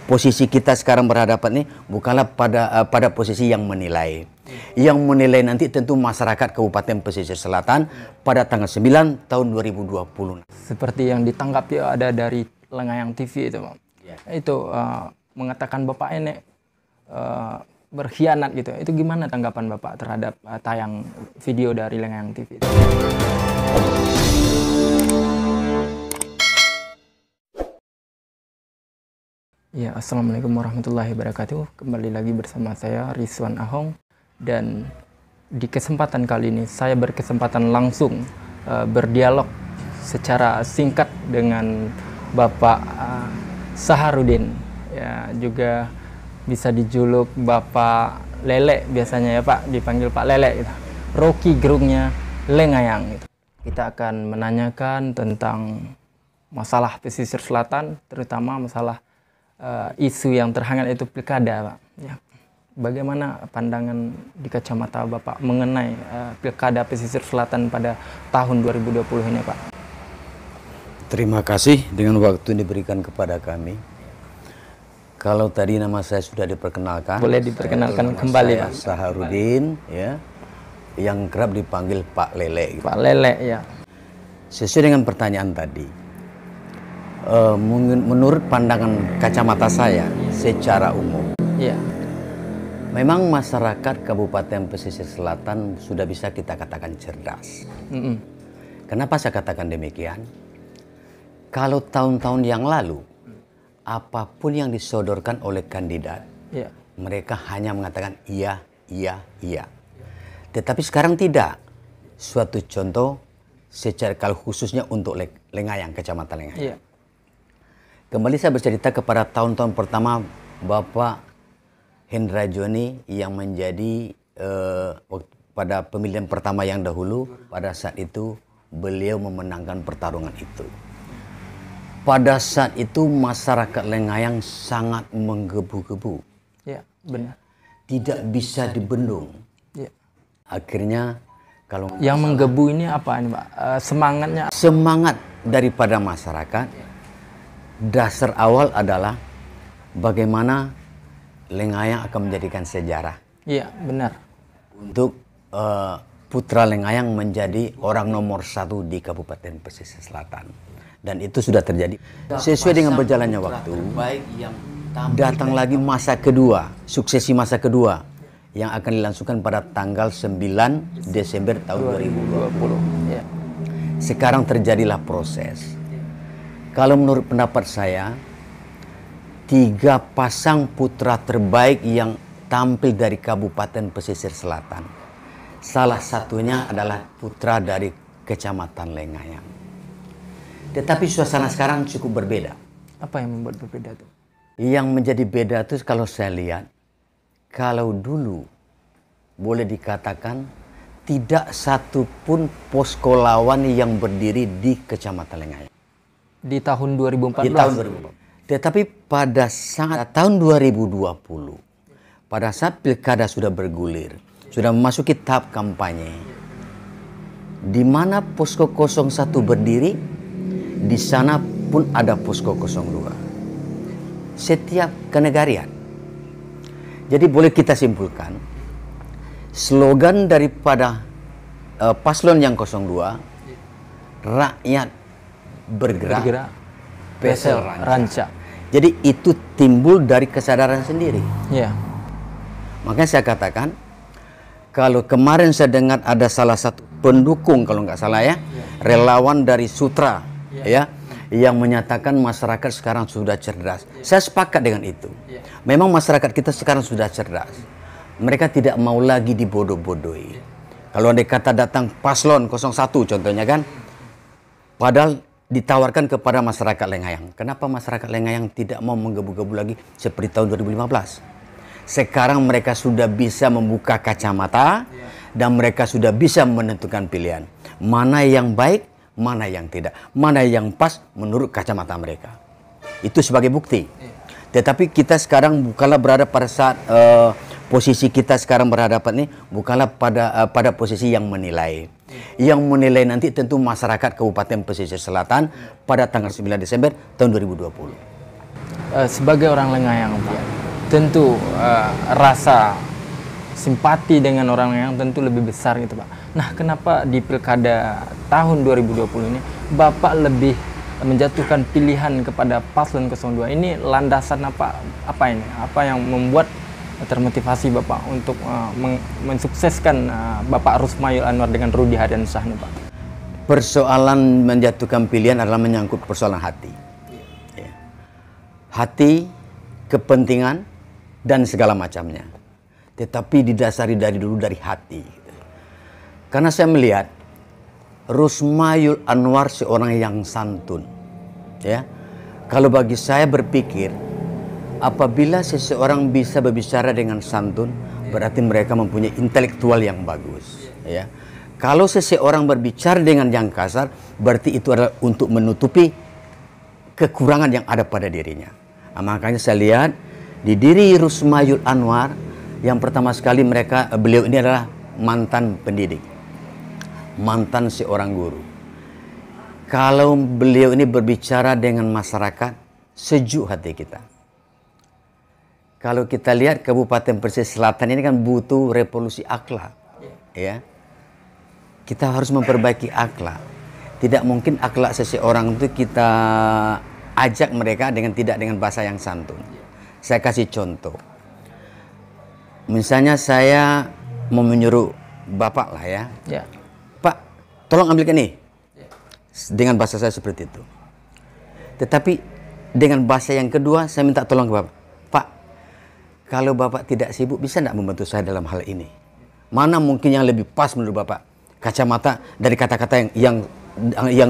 posisi kita sekarang berhadapan ini bukanlah pada posisi yang menilai. Yang menilai nanti tentu masyarakat Kabupaten Pesisir Selatan pada tanggal 9 tahun 2020. Seperti yang ditanggapi ada dari Lengayang TV itu, Pak. Ya. Itu mengatakan Bapak ini berkhianat gitu. Itu gimana tanggapan Bapak terhadap tayang video dari Lengayang TV itu? Ya, Assalamualaikum warahmatullahi wabarakatuh. Kembali lagi bersama saya Rizwan Ahong. Dan di kesempatan kali ini saya berkesempatan langsung berdialog secara singkat dengan Bapak Saharudin, ya, juga bisa dijuluk Bapak Lele biasanya ya Pak, dipanggil Pak Lele gitu. Rocky gerungnya Lengayang gitu. Kita akan menanyakan tentang masalah pesisir selatan, terutama masalah isu yang terhangat itu pilkada, Pak. Ya. Bagaimana pandangan di kacamata Bapak mengenai pilkada pesisir selatan pada tahun 2020 ini, Pak? Terima kasih dengan waktu yang diberikan kepada kami. Kalau tadi nama saya sudah diperkenalkan, boleh diperkenalkan kembali, Pak. Saharudin, ya, yang kerap dipanggil Pak Lele. Gitu. Pak Lele, ya. Sesuai dengan pertanyaan tadi, menurut pandangan kacamata saya secara umum, ya, memang masyarakat Kabupaten Pesisir Selatan sudah bisa kita katakan cerdas. Kenapa saya katakan demikian? Kalau tahun-tahun yang lalu, apapun yang disodorkan oleh kandidat, ya, mereka hanya mengatakan iya, iya, iya. Tetapi sekarang tidak. Suatu contoh, secara kalau khususnya untuk Lengayang, Kecamatan Lengayang. ya. Kembali saya bercerita kepada tahun-tahun pertama Bapak Hendra Joni yang menjadi pada pemilihan pertama yang dahulu. Pada saat itu beliau memenangkan pertarungan itu. Pada saat itu masyarakat Lengayang sangat menggebu-gebu. Ya, benar. Tidak bisa dibendung. Ya. Akhirnya kalau yang menggebu ini apa ini, Pak? Semangatnya? Semangat daripada masyarakat. Dasar awal adalah bagaimana Lengayang akan menjadikan sejarah. Iya, benar. Untuk putra Lengayang menjadi orang nomor 1 di Kabupaten Pesisir Selatan. Dan itu sudah terjadi. Sesuai dengan berjalannya waktu, datang lagi masa kedua, suksesi masa kedua, yang akan dilangsungkan pada tanggal 9 Desember tahun 2020. Ya. Sekarang terjadilah proses. Kalau menurut pendapat saya, 3 pasang putra terbaik yang tampil dari Kabupaten Pesisir Selatan. Salah satunya adalah putra dari Kecamatan Lengayang. Tetapi suasana sekarang cukup berbeda. Apa yang membuat berbeda tuh? Yang menjadi beda itu kalau saya lihat, kalau dulu boleh dikatakan tidak satu pun posko lawan yang berdiri di Kecamatan Lengayang. Di tahun 2014? Di tahun 2014. Tetapi pada saat tahun 2020, pada saat pilkada sudah bergulir, sudah memasuki tahap kampanye, di mana posko 01 berdiri, di sana pun ada posko 02. Setiap kenegarian. Jadi boleh kita simpulkan, slogan daripada paslon yang 02, rakyat bergerak, pesel ranca. Jadi itu timbul dari kesadaran sendiri. Ya. Makanya saya katakan, kalau kemarin saya dengar ada salah satu pendukung, kalau nggak salah ya, relawan dari Sutra, ya, yang menyatakan masyarakat sekarang sudah cerdas. Saya sepakat dengan itu. Memang masyarakat kita sekarang sudah cerdas. Mereka tidak mau lagi dibodoh-bodohi. Kalau ada kata datang paslon 01 contohnya kan, padahal ditawarkan kepada masyarakat Lengayang. Kenapa masyarakat Lengayang tidak mau menggebu-gebu lagi seperti tahun 2015? Sekarang mereka sudah bisa membuka kacamata dan mereka sudah bisa menentukan pilihan. Mana yang baik, mana yang tidak. Mana yang pas menurut kacamata mereka. Itu sebagai bukti. Tetapi kita sekarang bukanlah berada pada saat posisi kita sekarang berhadapan ini bukanlah pada posisi yang menilai. Yang menilai nanti tentu masyarakat Kabupaten Pesisir Selatan pada tanggal 9 Desember tahun 2020. sebagai orang Lengayang, Pak, tentu rasa simpati dengan orang Lengayang tentu lebih besar gitu, Pak. Nah, kenapa di pilkada tahun 2020 ini Bapak lebih menjatuhkan pilihan kepada paslon 02? Ini landasan apa ini? Apa yang membuat termotivasi Bapak untuk mensukseskan Bapak Rusmayul Anwar dengan Rudy Hardiansyah nih, Pak? Persoalan menjatuhkan pilihan adalah menyangkut persoalan hati. Ya. Hati, kepentingan, dan segala macamnya. Tetapi didasari dari hati. Karena saya melihat Rusmayul Anwar seorang yang santun. Ya. Kalau bagi saya berpikir, apabila seseorang bisa berbicara dengan santun, berarti mereka mempunyai intelektual yang bagus. Ya. Kalau seseorang berbicara dengan yang kasar, berarti itu adalah untuk menutupi kekurangan yang ada pada dirinya. Nah, makanya saya lihat di diri Rusmayul Anwar, yang pertama sekali beliau ini adalah mantan pendidik, mantan seorang guru. Kalau beliau ini berbicara dengan masyarakat, sejuk hati kita. Kalau kita lihat Kabupaten Pesisir Selatan ini kan butuh revolusi akhlak, ya. Kita harus memperbaiki akhlak. Tidak mungkin akhlak seseorang itu kita ajak mereka tidak dengan bahasa yang santun. Saya kasih contoh. Misalnya saya mau menyuruh Bapak lah ya. Pak, tolong ambilkan ini. Dengan bahasa saya seperti itu. Tetapi dengan bahasa yang kedua saya minta tolong ke Bapak. Pak, kalau Bapak tidak sibuk, bisa tidak membantu saya dalam hal ini? Mana mungkin yang lebih pas menurut Bapak? Kacamata dari kata-kata yang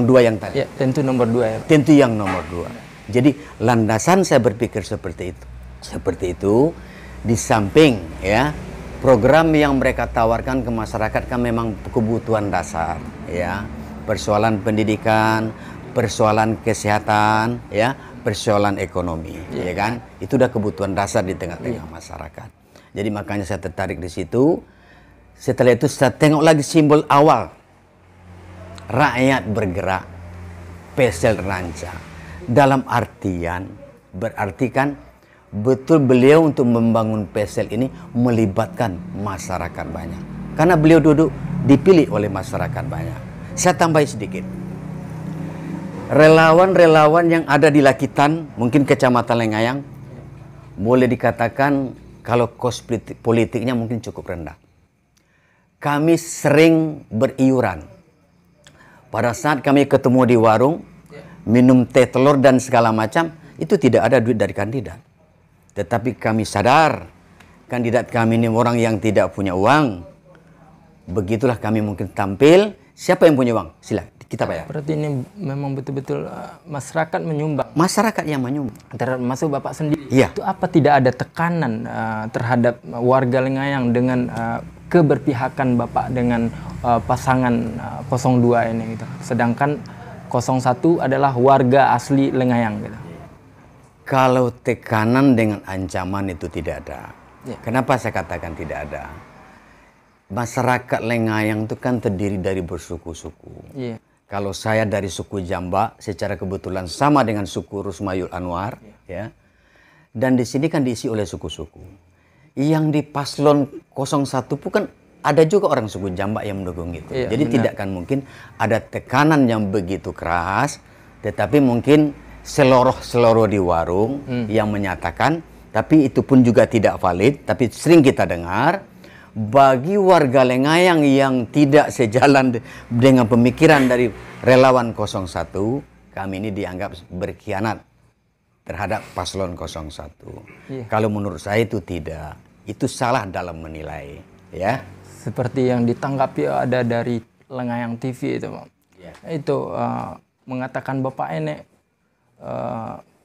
dua yang tadi. Ya, tentu nomor 2 ya. Tentu yang nomor 2. Jadi landasan saya berpikir seperti itu. Seperti itu, di samping ya program yang mereka tawarkan ke masyarakat kan memang kebutuhan dasar ya. Persoalan pendidikan, persoalan kesehatan, ya, persoalan ekonomi, ya kan? Itu udah kebutuhan dasar di tengah-tengah masyarakat. Jadi makanya saya tertarik di situ. Setelah itu saya tengok lagi simbol awal. Rakyat bergerak, PSL rancang. Dalam artian, berarti kan betul beliau untuk membangun PSL ini melibatkan masyarakat banyak. Karena beliau dipilih oleh masyarakat banyak. Saya tambah sedikit. Relawan-relawan yang ada di Lakitan, mungkin Kecamatan Lengayang, boleh dikatakan kalau kos politiknya mungkin cukup rendah. Kami sering beriuran. Pada saat kami ketemu di warung, minum teh telur dan segala macam, itu tidak ada duit dari kandidat. Tetapi kami sadar, kandidat kami ini orang yang tidak punya uang. Begitulah kami mungkin tampil. Siapa yang punya uang? Silakan, kita bayar. Berarti ini memang betul-betul masyarakat menyumbang. Masyarakat yang menyumbang. Termasuk Bapak sendiri. Iya. Itu apa tidak ada tekanan terhadap warga Lengayang dengan keberpihakan Bapak dengan pasangan 02 ini gitu. Sedangkan 01 adalah warga asli Lengayang gitu. Kalau tekanan dengan ancaman itu tidak ada. Ya. Kenapa saya katakan tidak ada? Masyarakat Lengayang itu kan terdiri dari bersuku-suku. Yeah. Kalau saya dari suku Jamba, secara kebetulan sama dengan suku Rusmayul Anwar, ya. Dan di sini kan diisi oleh suku-suku. Yang di paslon 01 pun kan ada juga orang suku Jamba yang mendukung itu. Yeah, jadi benar. tidak kan mungkin ada tekanan yang begitu keras, tetapi mungkin seloroh-seloroh di warung yang menyatakan, tapi itu pun juga tidak valid, tapi sering kita dengar. Bagi warga Lengayang yang tidak sejalan dengan pemikiran dari relawan 01, kami ini dianggap berkhianat terhadap paslon 01. Kalau menurut saya itu tidak. Itu salah dalam menilai, ya. Seperti yang ditanggapi ada dari Lengayang TV itu, Pak. Itu mengatakan Bapak ini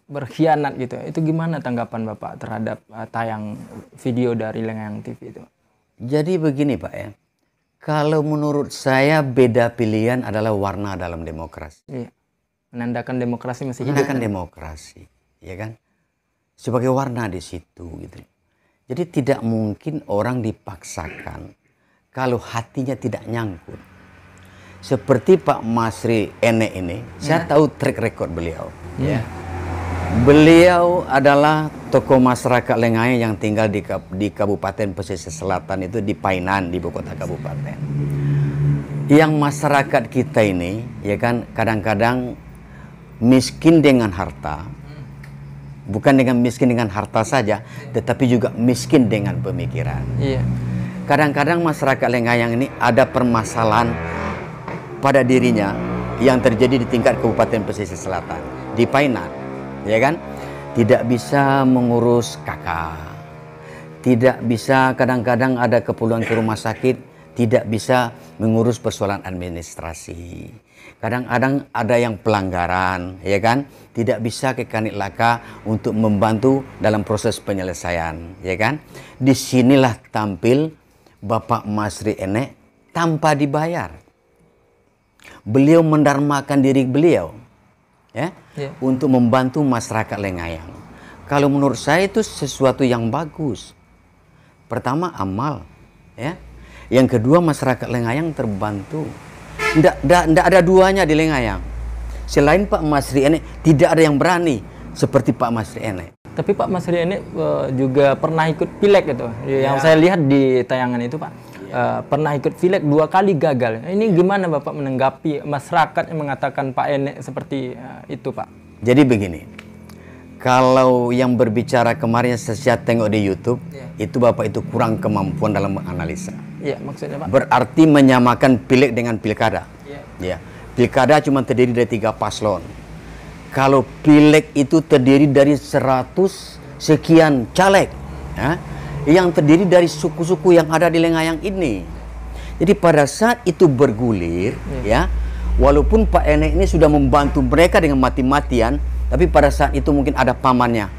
berkhianat gitu. Itu gimana tanggapan Bapak terhadap tayang video dari Lengayang TV itu? Jadi begini Pak ya, kalau menurut saya beda pilihan adalah warna dalam demokrasi. Iya. Menandakan demokrasi masih hidup. Menandakan demokrasi, ya kan? Sebagai warna di situ gitu. Jadi tidak mungkin orang dipaksakan kalau hatinya tidak nyangkut. Seperti Pak Masri Ene ini, saya tahu track record beliau. Ya. Beliau adalah tokoh masyarakat Lengayan yang tinggal di Kabupaten Pesisir Selatan, itu di Painan, di ibu kota kabupaten. Yang masyarakat kita ini, ya kan, kadang-kadang miskin dengan harta, bukan dengan miskin dengan harta saja, tetapi juga miskin dengan pemikiran. Iya. Kadang-kadang masyarakat Lengayan ini ada permasalahan pada dirinya yang terjadi di tingkat Kabupaten Pesisir Selatan, di Painan, ya kan? Tidak bisa mengurus kakak, tidak bisa, kadang-kadang ada keperluan ke rumah sakit, tidak bisa mengurus persoalan administrasi. Kadang-kadang ada yang pelanggaran, ya kan? Tidak bisa ke Kanit Laka untuk membantu dalam proses penyelesaian, ya kan? Disinilah tampil Bapak Masri Enek tanpa dibayar. Beliau mendarmakan diri beliau, ya, untuk membantu masyarakat Lengayan. Kalau menurut saya itu sesuatu yang bagus. Pertama, amal, ya. Yang kedua, masyarakat Lengayan terbantu. Nggak ada duanya di Lengayan. Selain Pak Masri Enek, tidak ada yang berani seperti Pak Masri Enek. Tapi Pak Masri Enek juga pernah ikut pileg itu. Yang saya lihat di tayangan itu, Pak. Pernah ikut pileg 2 kali gagal. Ini gimana Bapak menanggapi masyarakat yang mengatakan Pak Enek seperti itu, Pak? Jadi begini, kalau yang berbicara kemarin saya tengok di YouTube, itu Bapak itu kurang kemampuan dalam menganalisa. Iya, maksudnya Pak? Berarti menyamakan pileg dengan pilkada. Ya. Pilkada cuma terdiri dari 3 paslon. Kalau pileg itu terdiri dari 100 sekian caleg, ya, yang terdiri dari suku-suku yang ada di Lengayan ini. Jadi pada saat itu bergulir, ya, walaupun Pak Enek ini sudah membantu mereka dengan mati-matian, tapi pada saat itu mungkin ada pamannya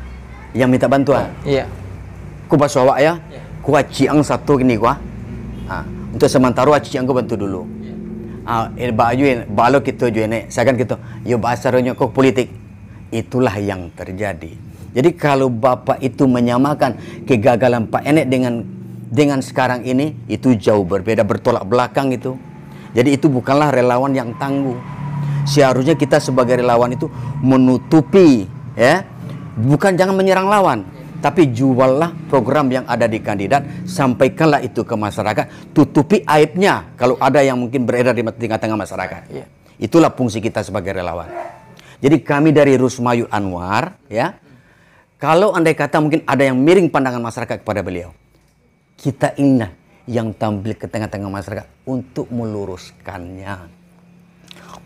yang minta bantuan. Iya. Ku basawa ya, ku ciang satu gini ku. Untuk sementara ciang ku bantu dulu. Balo gitu juga saya kan gitu. Yo bahasa kok politik. Itulah yang terjadi. Jadi kalau Bapak itu menyamakan kegagalan Pak Enek dengan sekarang ini, itu jauh berbeda, bertolak belakang itu. Jadi itu bukanlah relawan yang tangguh. Seharusnya kita sebagai relawan itu menutupi, ya, bukan jangan menyerang lawan, tapi juallah program yang ada di kandidat, sampaikanlah itu ke masyarakat, tutupi aibnya kalau ada yang mungkin beredar di tengah-tengah masyarakat. Itulah fungsi kita sebagai relawan. Jadi kami dari Rusmayul Anwar, ya, kalau andai kata mungkin ada yang miring pandangan masyarakat kepada beliau, kita inilah yang tampil ke tengah-tengah masyarakat untuk meluruskannya.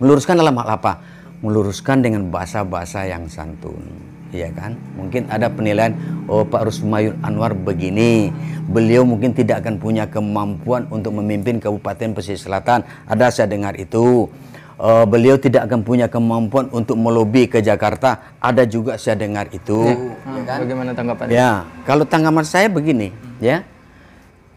Meluruskan dalam hal apa? Meluruskan dengan bahasa-bahasa yang santun. Iya kan? Mungkin ada penilaian, oh Pak Rusmayul Anwar begini, beliau mungkin tidak akan punya kemampuan untuk memimpin Kabupaten Pesisir Selatan. Ada saya dengar itu. Beliau tidak akan punya kemampuan untuk melobi ke Jakarta. Ada juga saya dengar itu. Ya kan? Bagaimana tanggapannya? Ya, kalau tanggapan saya begini, ya.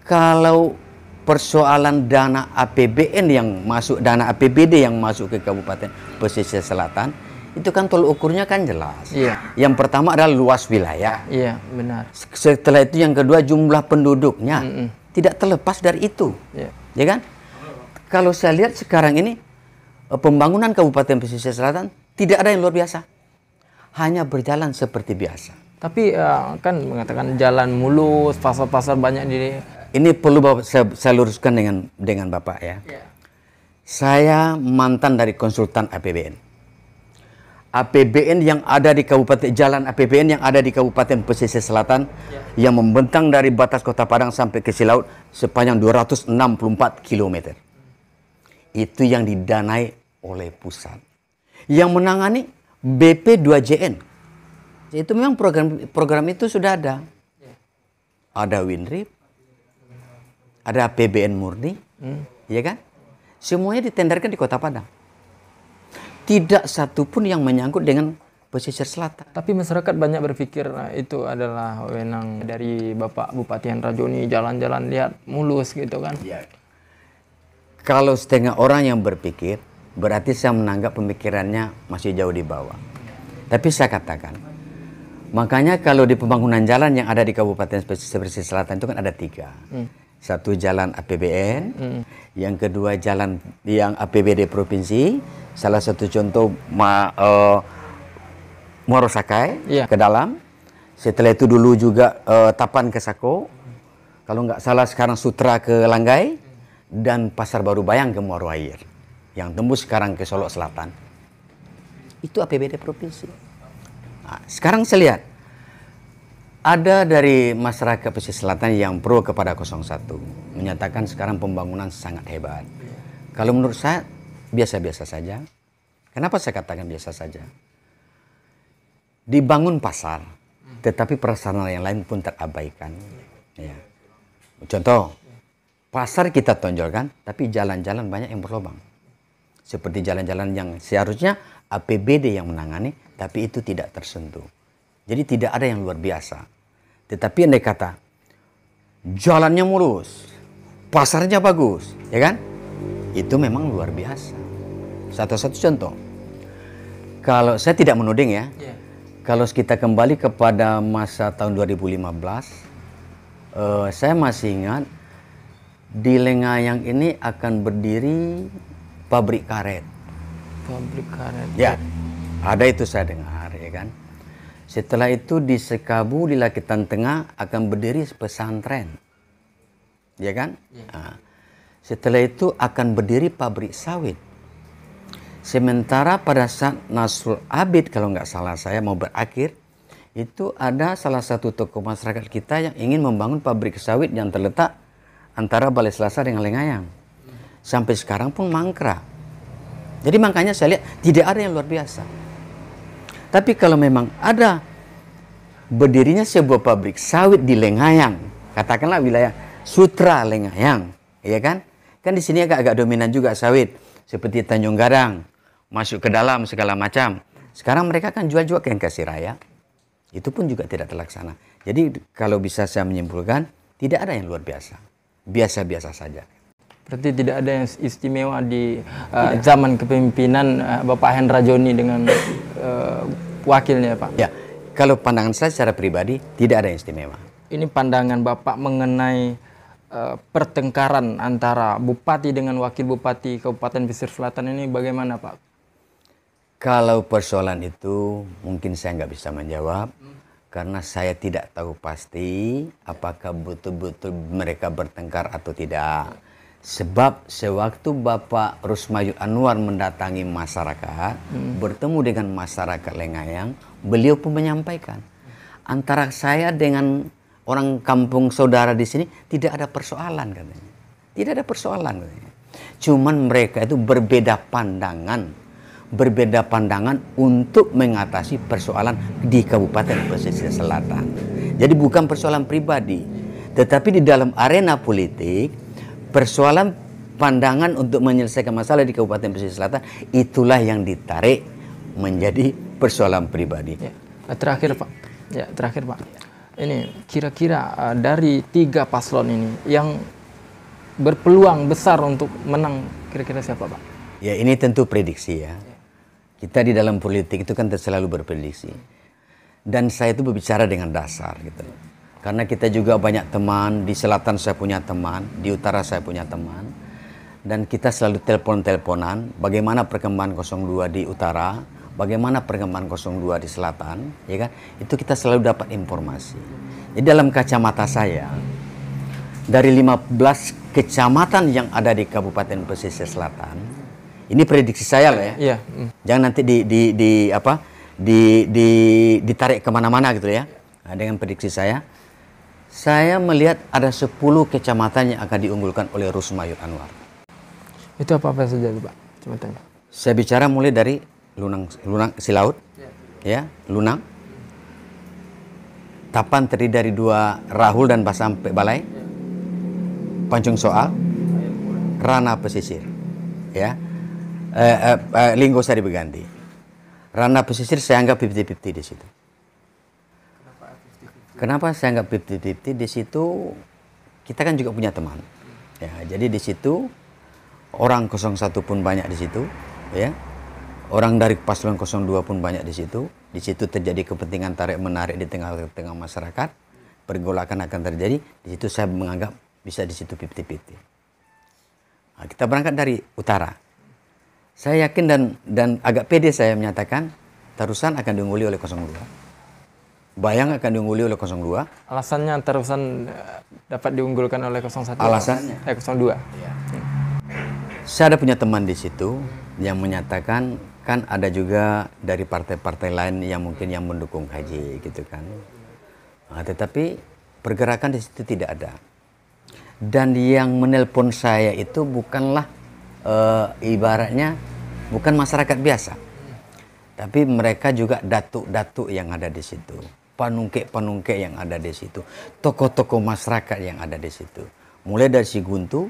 Kalau persoalan dana APBN yang masuk, dana APBD yang masuk ke Kabupaten Pesisir Selatan, itu kan tolak ukurnya kan jelas. Iya. Yang pertama adalah luas wilayah. Iya, benar. Setelah itu yang kedua jumlah penduduknya. Tidak terlepas dari itu. Iya. Ya kan? Kalau saya lihat sekarang ini pembangunan Kabupaten Pesisir Selatan tidak ada yang luar biasa. Hanya berjalan seperti biasa. Tapi kan mengatakan jalan mulus, pasar-pasar banyak di... Ini perlu saya luruskan dengan Bapak ya. Saya mantan dari konsultan APBN. APBN yang ada di Kabupaten, jalan APBN yang ada di Kabupaten Pesisir Selatan yang membentang dari batas Kota Padang sampai ke Silaut sepanjang 264 km. Itu yang didanai oleh pusat. Yang menangani BP2JN. Itu memang program itu sudah ada. Ada WINRIP, ada APBN murni, ya kan? Semuanya ditenderkan di Kota Padang. Tidak satu pun yang menyangkut dengan Pesisir Selatan. Tapi masyarakat banyak berpikir itu adalah wewenang dari Bapak Bupati Hendra Joni, jalan-jalan lihat mulus gitu kan. Ya. Kalau setengah orang yang berpikir, berarti saya menganggap pemikirannya masih jauh di bawah. Tapi saya katakan, makanya kalau di pembangunan jalan yang ada di Kabupaten Pesisir Selatan itu kan ada 3. Satu jalan APBN, yang kedua jalan yang APBD provinsi. Salah satu contoh Muaro Sakai Iya. ke dalam. Setelah itu dulu juga Tapan ke Sako. Kalau nggak salah sekarang Sutra ke Langgai. Dan Pasar Baru Bayang ke Muaro Air. Yang tembus sekarang ke Solok Selatan. Itu APBD provinsi. Nah, sekarang saya lihat. Ada dari masyarakat pesisir selatan yang pro kepada 01. Menyatakan sekarang pembangunan sangat hebat. Kalau menurut saya, biasa-biasa saja. Kenapa saya katakan biasa saja? Dibangun pasar, tetapi prasarana yang lain pun terabaikan. Ya. Contoh, pasar kita tonjolkan, tapi jalan-jalan banyak yang berlubang. Seperti jalan-jalan yang seharusnya APBD yang menangani, tapi itu tidak tersentuh. Jadi tidak ada yang luar biasa. Tetapi andai kata jalannya mulus, pasarnya bagus, ya kan? Itu memang luar biasa. Satu-satu contoh. Kalau saya tidak menuding ya, kalau kita kembali kepada masa tahun 2015, saya masih ingat di Lengayang ini akan berdiri pabrik karet. Pabrik karet. Ya, ada itu saya dengar, ya kan? Setelah itu di Sekabu, di Lakitan Tengah akan berdiri pesantren. Ya kan? Ya. Nah, setelah itu akan berdiri pabrik sawit. Sementara pada saat Nasrul Abid, kalau nggak salah saya mau berakhir, itu ada salah satu tokoh masyarakat kita yang ingin membangun pabrik sawit yang terletak antara Balai Selasa dengan Lengayang. Sampai sekarang pun mangkrak. Jadi makanya saya lihat tidak ada yang luar biasa. Tapi kalau memang ada berdirinya sebuah pabrik sawit di Lengayang, katakanlah wilayah Sutra Lengayang, ya kan? Kan di sini agak dominan juga sawit, seperti Tanjung Gadang, masuk ke dalam segala macam. Sekarang mereka kan jual-jual ke Nkasi Raya, itu pun juga tidak terlaksana. Jadi kalau bisa saya menyimpulkan, tidak ada yang luar biasa, biasa-biasa saja. Berarti tidak ada yang istimewa di zaman kepemimpinan Bapak Hendra Joni dengan wakilnya, Pak? Ya, kalau pandangan saya secara pribadi tidak ada yang istimewa. Ini pandangan Bapak mengenai pertengkaran antara Bupati dengan Wakil Bupati Kabupaten Pesisir Selatan ini bagaimana, Pak? Kalau persoalan itu mungkin saya nggak bisa menjawab karena saya tidak tahu pasti apakah betul-betul mereka bertengkar atau tidak. Sebab sewaktu Bapak Rusmayut Anwar mendatangi masyarakat, bertemu dengan masyarakat Lengayang, beliau pun menyampaikan, antara saya dengan orang kampung saudara di sini tidak ada persoalan katanya. Tidak ada persoalan katanya. Cuman mereka itu berbeda pandangan untuk mengatasi persoalan di Kabupaten Pesisir Selatan. Jadi bukan persoalan pribadi, tetapi di dalam arena politik, persoalan pandangan untuk menyelesaikan masalah di Kabupaten Pesisir Selatan itulah yang ditarik menjadi persoalan pribadi. Ya. Terakhir Pak, ini kira-kira dari 3 paslon ini yang berpeluang besar untuk menang, kira-kira siapa, Pak? Ya, ini tentu prediksi ya. Kita di dalam politik itu kan selalu berprediksi. Dan saya itu berbicara dengan dasar gitu. Karena kita juga banyak teman, di selatan saya punya teman, di utara saya punya teman. Dan kita selalu telepon-teleponan bagaimana perkembangan 02 di utara, bagaimana perkembangan 02 di selatan, ya kan? Itu kita selalu dapat informasi. Jadi dalam kacamata saya, dari 15 kecamatan yang ada di Kabupaten Pesisir Selatan, ini prediksi saya lah ya. Iya. Jangan nanti ditarik kemana-mana gitu ya. Nah, dengan prediksi saya melihat ada 10 kecamatan yang akan diunggulkan oleh Rusmayut Anwar. Itu apa saja, Pak? Coba tanya. Saya bicara mulai dari Lunang Silaut, ya, Lunang. Tapan terdiri dari 2 Rahul dan Basampe Balai. Pancung Soal, Rana Pesisir, ya. Linggo Sari Beganti. Rana Pesisir saya anggap 50-50 di situ. Kenapa saya anggap 50-50 di situ? Kita kan juga punya teman. Ya, jadi di situ orang 01 pun banyak di situ, ya. Orang dari paslon 02 pun banyak di situ. Di situ terjadi kepentingan tarik-menarik di tengah masyarakat. Pergolakan akan terjadi. Di situ saya menganggap bisa di situ 50-50. Nah, kita berangkat dari utara. Saya yakin dan agak pede saya menyatakan Tarusan akan diungguli oleh 02. Bayang akan diungguli oleh 02. Alasannya Tarusan dapat diunggulkan oleh 01? Alasannya? 02. Ya. Saya ada punya teman di situ yang menyatakan kan ada juga dari partai-partai lain yang mungkin yang mendukung KJ gitu kan. Nah, tetapi pergerakan di situ tidak ada. Dan yang menelpon saya itu bukanlah ibaratnya bukan masyarakat biasa. Tapi mereka juga datuk-datuk yang ada di situ, panungkek-panungkek yang ada di situ, tokoh-tokoh masyarakat yang ada di situ. Mulai dari si Guntu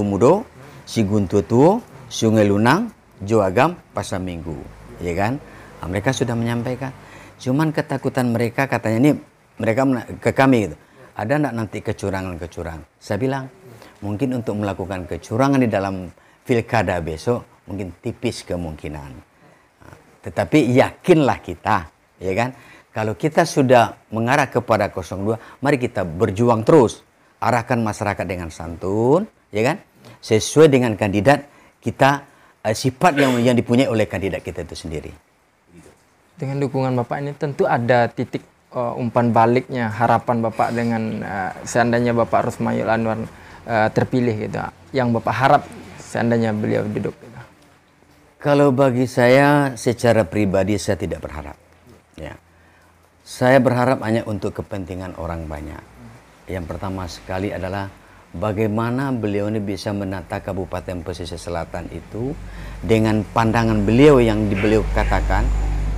Mudo, si Guntu Tuo, Sungai Lunang, Joagam, Pasar Minggu, ya kan? Nah, mereka sudah menyampaikan. Cuman ketakutan mereka katanya ini mereka ke kami gitu. Ada enggak nanti kecurangan-kecurangan? Saya bilang mungkin untuk melakukan kecurangan di dalam pilkada besok mungkin tipis kemungkinan. Tetapi yakinlah kita, ya kan? Kalau kita sudah mengarah kepada 02, mari kita berjuang terus. Arahkan masyarakat dengan santun, ya kan? Sesuai dengan kandidat kita, sifat yang dipunyai oleh kandidat kita itu sendiri. Dengan dukungan Bapak ini tentu ada titik umpan baliknya, harapan Bapak dengan seandainya Bapak Rusmayil Anwar terpilih gitu. Yang Bapak harap seandainya beliau duduk gitu. Kalau bagi saya secara pribadi saya tidak berharap. Ya. Saya berharap hanya untuk kepentingan orang banyak. Yang pertama sekali adalah bagaimana beliau ini bisa menata Kabupaten Pesisir Selatan itu dengan pandangan beliau yang beliau katakan.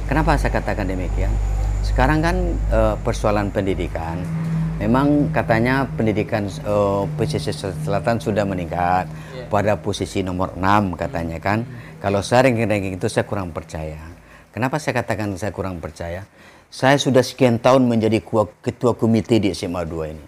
Kenapa saya katakan demikian? Sekarang kan persoalan pendidikan. Memang katanya pendidikan pesisir selatan sudah meningkat pada posisi nomor 6 katanya kan. Kalau saya ranking itu saya kurang percaya. Kenapa saya katakan saya kurang percaya? Saya sudah sekian tahun menjadi ketua komite di SMA 2 ini.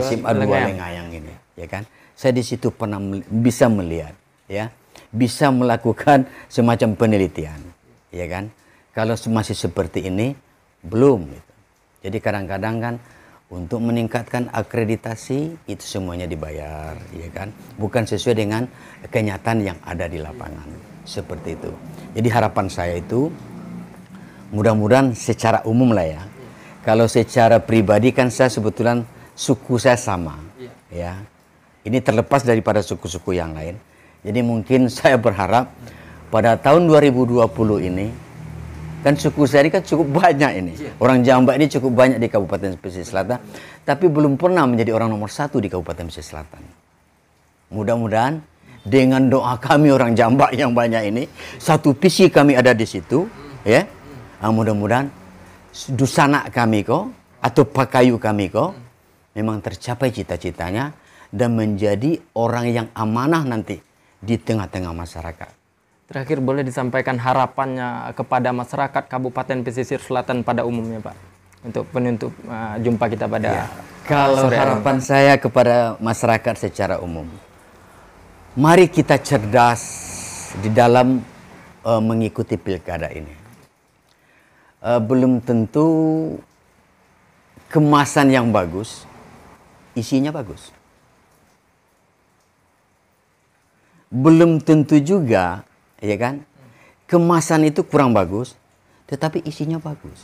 SMA 2 Lengayang ini, ya kan? Saya di situ pernah bisa melihat, ya, bisa melakukan semacam penelitian, ya kan? Kalau masih seperti ini belum. Gitu. Jadi kadang-kadang kan untuk meningkatkan akreditasi itu semuanya dibayar, ya kan? Bukan sesuai dengan kenyataan yang ada di lapangan, seperti itu. Jadi harapan saya itu mudah-mudahan secara umum lah ya. Kalau secara pribadi kan saya sebetulnya suku saya sama, ya. Ini terlepas daripada suku-suku yang lain. Jadi mungkin saya berharap pada tahun 2020 ini kan suku saya ini kan cukup banyak ini. Orang Jambak ini cukup banyak di Kabupaten Pesisir Selatan. Tapi belum pernah menjadi orang nomor 1 di Kabupaten Pesisir Selatan. Mudah-mudahan dengan doa kami orang Jambak yang banyak ini. Satu visi kami ada di situ. Ya. Mudah-mudahan dusanak kami kok. Atau pakayu kami kok. Memang tercapai cita-citanya. Dan menjadi orang yang amanah nanti di tengah-tengah masyarakat. Terakhir boleh disampaikan harapannya kepada masyarakat Kabupaten Pesisir Selatan pada umumnya, Pak, untuk penutup jumpa kita pada kalau harapan saya kepada masyarakat secara umum, mari kita cerdas di dalam mengikuti pilkada ini. Belum tentu kemasan yang bagus, isinya bagus. Belum tentu juga, ya kan, kemasan itu kurang bagus, tetapi isinya bagus.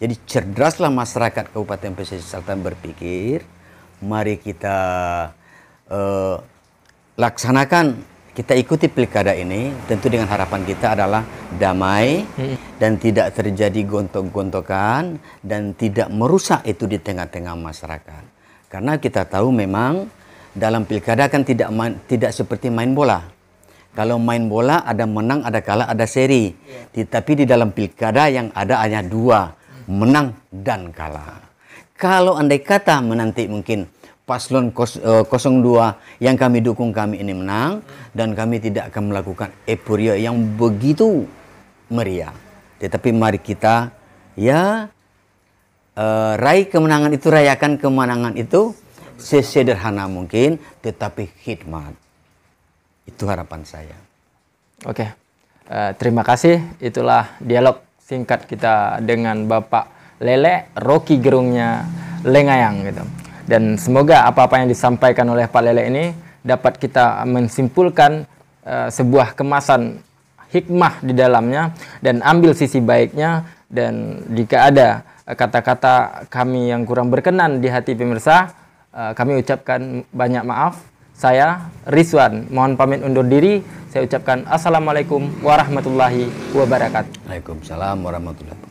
Jadi cerdaslah masyarakat Kabupaten Pesisir Selatan berpikir, mari kita laksanakan, kita ikuti pilkada ini, tentu dengan harapan kita adalah damai dan tidak terjadi gontok-gontokan dan tidak merusak itu di tengah-tengah masyarakat. Karena kita tahu memang dalam pilkada kan tidak seperti main bola. Kalau main bola ada menang, ada kalah, ada seri. Tapi di dalam pilkada yang ada hanya 2, menang dan kalah. Kalau andai kata menanti mungkin paslon 02 yang kami dukung kami ini menang, dan kami tidak akan melakukan euforia yang begitu meriah. Tetapi mari kita raih kemenangan itu, rayakan kemenangan itu sesederhana mungkin, tetapi khidmat. Itu harapan saya. Oke, terima kasih. Itulah dialog singkat kita dengan Bapak Lele, Rocky Gerungnya Lengayang gitu. Dan semoga apa-apa yang disampaikan oleh Pak Lele ini dapat kita mensimpulkan sebuah kemasan hikmah di dalamnya dan ambil sisi baiknya. Dan jika ada kata-kata kami yang kurang berkenan di hati pemirsa, kami ucapkan banyak maaf. Saya Rizwan mohon pamit undur diri. Saya ucapkan assalamualaikum warahmatullahi wabarakatuh. Waalaikumsalam warahmatullahi wabarakatuh.